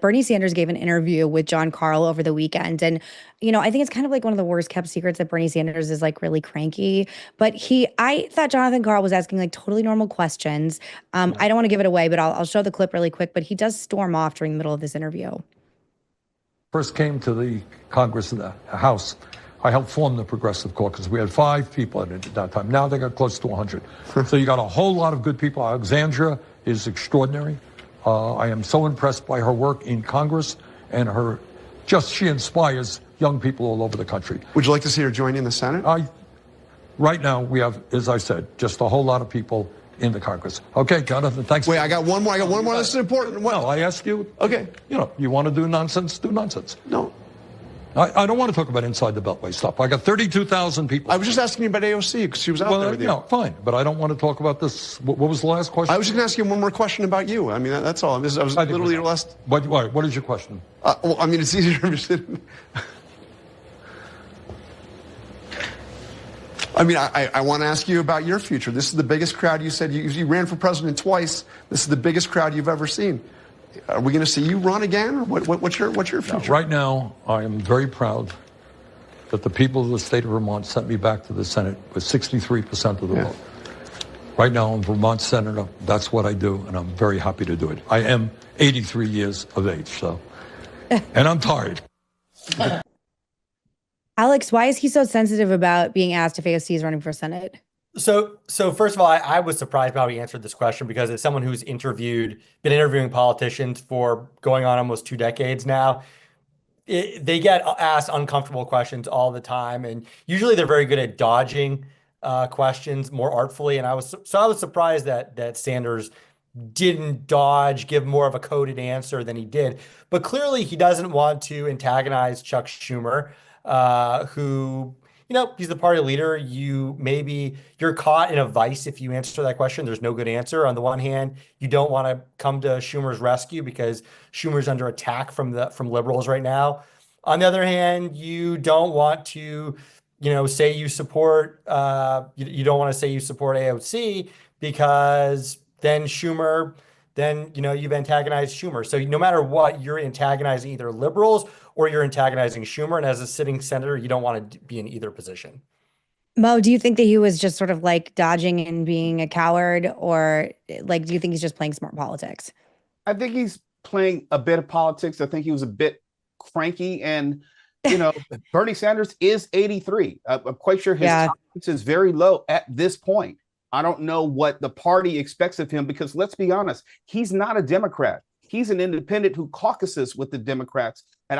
Bernie Sanders gave an interview with John Karl over the weekend. And, I think it's kind of like one of the worst kept secrets that Bernie Sanders is like really cranky. But I thought Jonathan Karl was asking like totally normal questions. Yeah. I don't want to give it away, but I'll show the clip really quick. But he does storm off during the middle of this interview. First came to the Congress and the House, I helped form the Progressive Caucus. We had 5 people in it at that time. Now they got close to 100. So you got a whole lot of good people. Alexandria is extraordinary. I am so impressed by her work in Congress and she inspires young people all over the country. Would you like to see her join in the Senate? Right now we have, as I said, just a whole lot of people in the Congress. Okay, Jonathan, thanks. Wait, I got one more. This is important. No, I asked you. Okay. You want to do nonsense, do nonsense. No. I don't want to talk about inside the Beltway stuff. I got 32,000 people. I was just asking you about AOC because she was out there with you. Fine, but I don't want to talk about this. What was the last question? I was just going to ask you one more question about you. I mean, that's all. I was literally your last. What is your question? Well, I mean, it's easier to. I mean, I want to ask you about your future. This is the biggest crowd. You said you ran for president twice. This is the biggest crowd you've ever seen. Are we going to see you run again, or what's your future? No, right now, I am very proud that the people of the state of Vermont sent me back to the Senate with 63% of the vote. Right now, I'm Vermont senator. That's what I do, and I'm very happy to do it. I am 83 years of age, and I'm tired. Alex, why is he so sensitive about being asked if AOC is running for Senate? So first of all, I was surprised by how he answered this question because as someone who's been interviewing politicians for going on almost 2 decades now, they get asked uncomfortable questions all the time, and usually they're very good at dodging questions more artfully. And I was surprised that Sanders didn't dodge, give more of a coded answer than he did. But clearly, he doesn't want to antagonize Chuck Schumer, who. He's the party leader. You're caught in a vice if you answer that question. There's no good answer. On the one hand, you don't want to come to Schumer's rescue because Schumer's under attack from liberals right now. On the other hand, you don't want to, say you support. You don't want to say you support AOC because then Schumer. Then you've antagonized Schumer. So no matter what, you're antagonizing either liberals or you're antagonizing Schumer. And as a sitting senator, you don't want to be in either position. Mo, do you think that he was just sort of like dodging and being a coward, or like do you think he's just playing smart politics? I think he's playing a bit of politics. I think he was a bit cranky, and Bernie Sanders is 83. I'm quite sure his tolerance is very low at this point. I don't know what the party expects of him because let's be honest, he's not a Democrat. He's an independent who caucuses with the Democrats. And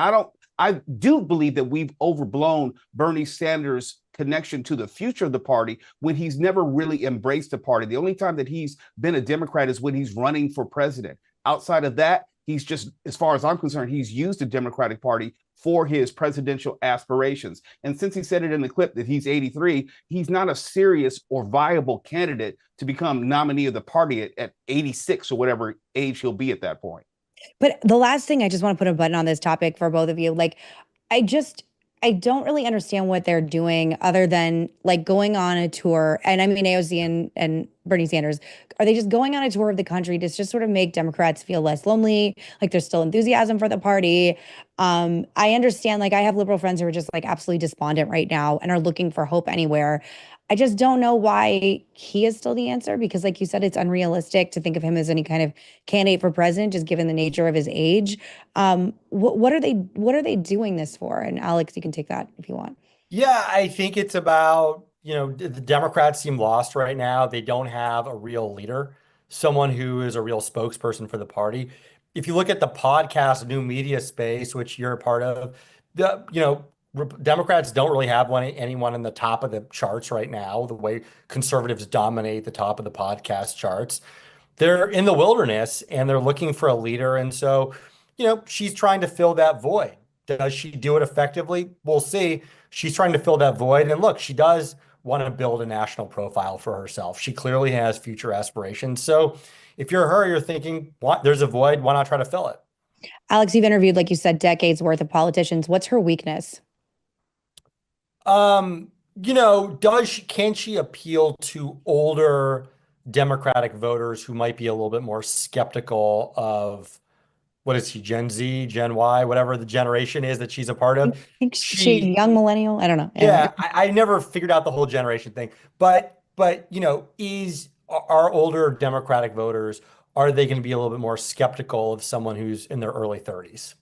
I do believe that we've overblown Bernie Sanders' connection to the future of the party when he's never really embraced the party. The only time that he's been a Democrat is when he's running for president. Outside of that, he's just, as far as I'm concerned, he's used the Democratic Party for his presidential aspirations. And since he said it in the clip that he's 83, he's not a serious or viable candidate to become nominee of the party at 86 or whatever age he'll be at that point. But the last thing, I just want to put a button on this topic for both of you. Like, I don't really understand what they're doing other than like going on a tour. And I mean, AOC and Bernie Sanders, are they just going on a tour of the country to just sort of make Democrats feel less lonely? Like there's still enthusiasm for the party. I understand, like I have liberal friends who are just like absolutely despondent right now and are looking for hope anywhere. I just don't know why he is still the answer because like you said, it's unrealistic to think of him as any kind of candidate for president, just given the nature of his age. What are they doing this for? And Alex, you can take that if you want. Yeah, I think it's about, the Democrats seem lost right now. They don't have a real leader, someone who is a real spokesperson for the party. If you look at the podcast new media space, which you're a part of, Democrats don't really have anyone in the top of the charts right now, the way conservatives dominate the top of the podcast charts. They're in the wilderness and they're looking for a leader. And so, she's trying to fill that void. Does she do it effectively? We'll see. She's trying to fill that void. And look, she does want to build a national profile for herself. She clearly has future aspirations. So if you're her, you're thinking, there's a void. Why not try to fill it? Alex, you've interviewed, like you said, decades worth of politicians. What's her weakness? Can she appeal to older Democratic voters who might be a little bit more skeptical of what is she, Gen Z, Gen Y, whatever the generation is that she's a part I of. think she young millennial. I don't know. Yeah, I never figured out the whole generation thing. But is our older Democratic voters, are they going to be a little bit more skeptical of someone who's in their early 30s?